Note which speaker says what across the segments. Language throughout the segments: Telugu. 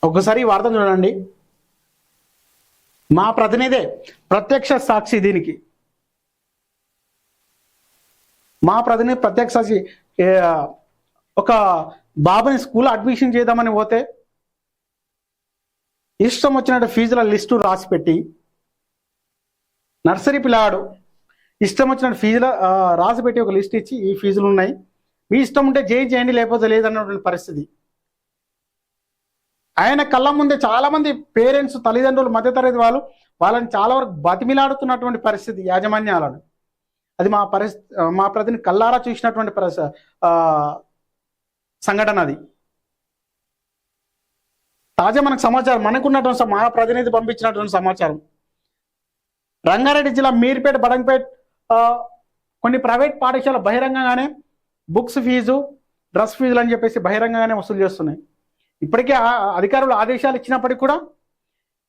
Speaker 1: ఒకసారి ఈ వార్త చూడండి. మా ప్రతినిధే ప్రత్యక్ష సాక్షి దీనికి. మా ప్రతినిధి ప్రత్యక్ష సాక్షి. ఒక బాబుని స్కూల్ అడ్మిషన్ చేద్దామని పోతే ఇష్టం వచ్చినట్టు ఫీజుల లిస్టు రాసి పెట్టి, నర్సరీ పిల్లాడు ఇష్టం వచ్చినట్టు ఫీజుల రాసి పెట్టి ఒక లిస్ట్ ఇచ్చి ఈ ఫీజులు ఉన్నాయి, మీ ఇష్టం ఉంటే చేయండి లేకపోతే లేదన్నటువంటి పరిస్థితి. ఆయన కళ్ళ ముందే చాలా మంది పేరెంట్స్, తల్లిదండ్రులు, మధ్యతరగతి వాళ్ళని చాలా వరకు బతిమిలాడుతున్నటువంటి పరిస్థితి యాజమాన్యాలను. అది మా ప్రతినిధి కళ్ళారా చూసినటువంటి సంఘటన. అది తాజా మనకు సమాచారం, మనకున్నటువంటి మా ప్రతినిధి పంపించినటువంటి సమాచారం. రంగారెడ్డి జిల్లా మీర్పేట, బడంగపేట్ కొన్ని ప్రైవేట్ పాఠశాల బహిరంగంగానే బుక్స్ ఫీజు, డ్రెస్ ఫీజులు అని చెప్పేసి బహిరంగంగానే వసూలు చేస్తున్నాయి. ఇప్పటికే అధికారులు ఆదేశాలు ఇచ్చినప్పటికీ కూడా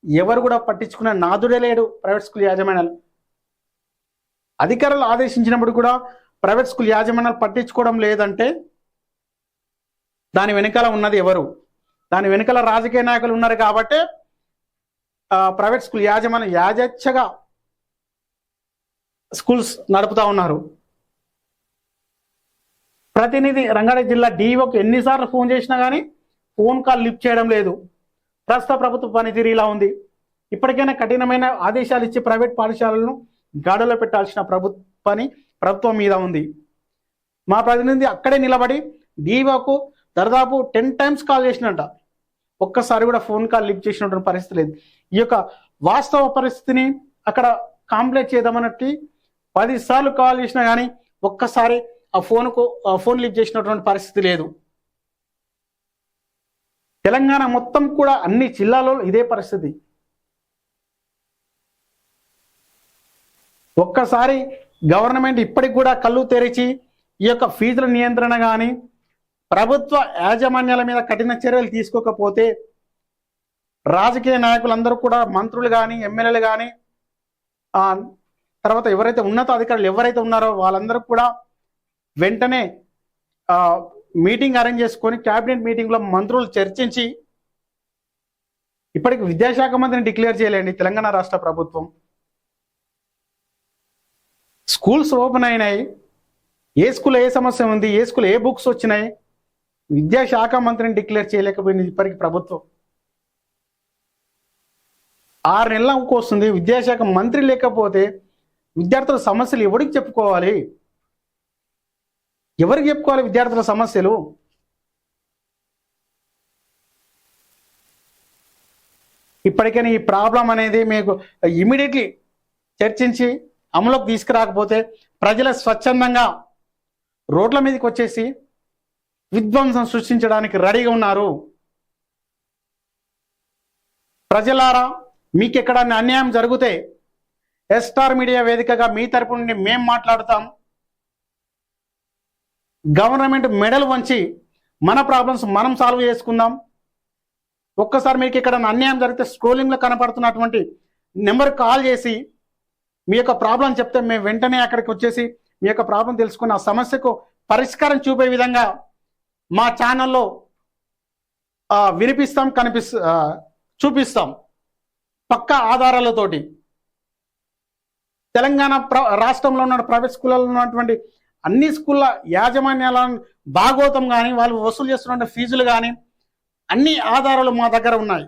Speaker 1: ఎవరు కూడా పట్టించుకునే నాదుడే లేడు ప్రైవేట్ స్కూల్ యాజమాన్యాలు. అధికారులు ఆదేశించినప్పుడు కూడా ప్రైవేట్ స్కూల్ యాజమాన్యాలు పట్టించుకోవడం లేదంటే దాని వెనకాల ఉన్నది ఎవరు? దాని వెనకాల రాజకీయ నాయకులు ఉన్నారు కాబట్టి ప్రైవేట్ స్కూల్ యాజమాన్యం యాజచ్చగా స్కూల్స్ నడుపుతా ఉన్నారు. ప్రతినిధి రంగారెడ్డి జిల్లా డిఓకి ఎన్నిసార్లు ఫోన్ చేసినా కానీ ఫోన్ కాల్ లిఫ్ట్ చేయడం లేదు. ప్రస్తుత ప్రభుత్వ పనితీరు ఇలా ఉంది. ఇప్పటికైనా కఠినమైన ఆదేశాలు ఇచ్చి ప్రైవేట్ పాఠశాలలను గాడిలో పెట్టాల్సిన ప్రభుత్వం మీద ఉంది. మా ప్రతినిధి అక్కడే నిలబడి డిఓకు దాదాపు 10 times కాల్ చేసినట్ట, ఒక్కసారి కూడా ఫోన్ కాల్ లిఫ్ట్ చేసినటువంటి పరిస్థితి లేదు. ఈ యొక్క వాస్తవ పరిస్థితిని అక్కడ కాంప్లైంట్ చేద్దామన్నట్టు 10 సార్లు కాల్ చేసినా కానీ ఒక్కసారి ఆ ఫోన్ లిఫ్ట్ చేసినటువంటి పరిస్థితి లేదు. తెలంగాణ మొత్తం కూడా అన్ని జిల్లాల్లో ఇదే పరిస్థితి. ఒక్కసారి గవర్నమెంట్ ఇప్పటికి కూడా కళ్ళు తెరిచి ఈ యొక్క ఫీజుల నియంత్రణ కానీ ప్రభుత్వ యాజమాన్యాల మీద కఠిన చర్యలు తీసుకోకపోతే రాజకీయ నాయకులందరూ కూడా, మంత్రులు కానీ, ఎమ్మెల్యేలు కానీ, తర్వాత ఎవరైతే ఉన్నతాధికారులు ఎవరైతే ఉన్నారో వాళ్ళందరూ కూడా వెంటనే మీటింగ్ అరేంజ్ చేసుకొని క్యాబినెట్ మీటింగ్లో మంత్రులు చర్చించి, ఇప్పటికి విద్యాశాఖ మంత్రిని డిక్లేర్ చేయలేండి తెలంగాణ రాష్ట్ర ప్రభుత్వం. స్కూల్స్ ఓపెన్ అయినాయి, ఏ స్కూల్ ఏ సమస్య ఉంది, ఏ స్కూల్ ఏ బుక్స్ వచ్చినాయి, విద్యాశాఖ మంత్రిని డిక్లేర్ చేయలేకపోయింది ఇప్పటికి ప్రభుత్వం. 6 నెలలకు వస్తుంది. విద్యాశాఖ మంత్రి లేకపోతే విద్యార్థుల సమస్యలు ఎవరికి చెప్పుకోవాలి? ఎవరికి చెప్పుకోవాలి విద్యార్థుల సమస్యలు? ఇప్పటికైనా ఈ ప్రాబ్లం అనేది మీకు ఇమీడియట్లీ చర్చించి అమలులోకి తీసుకురాకపోతే ప్రజల స్వచ్ఛందంగా రోడ్ల మీదకి వచ్చేసి విధ్వంసం సృష్టించడానికి రెడీగా ఉన్నారు. ప్రజలారా, మీకు ఎక్కడన్నా అన్యాయం జరిగితే ఎస్టార్ మీడియా వేదికగా మీ తరపు నుండి మేం మాట్లాడుతాం. గవర్నమెంట్ మెడల్ వంచి మన ప్రాబ్లమ్స్ మనం సాల్వ్ చేసుకుందాం. ఒక్కసారి మీకు ఇక్కడ అన్యాయం జరిగితే స్క్రోలింగ్లో కనపడుతున్నటువంటి నెంబర్ కాల్ చేసి మీ యొక్క ప్రాబ్లం చెప్తే మేము వెంటనే అక్కడికి వచ్చేసి మీ యొక్క ప్రాబ్లం తెలుసుకుని ఆ సమస్యకు పరిష్కారం చూపే విధంగా మా ఛానల్లో వినిపిస్తాం, చూపిస్తాం పక్కా ఆధారాలతోటి. తెలంగాణ రాష్ట్రంలో ఉన్న ప్రైవేట్ స్కూళ్ళలో ఉన్నటువంటి అన్ని స్కూళ్ళ యాజమాన్యాల భాగోతం కానీ, వాళ్ళు వసూలు చేస్తున్న ఫీజులు కానీ అన్ని ఆధారాలు మా దగ్గర ఉన్నాయి.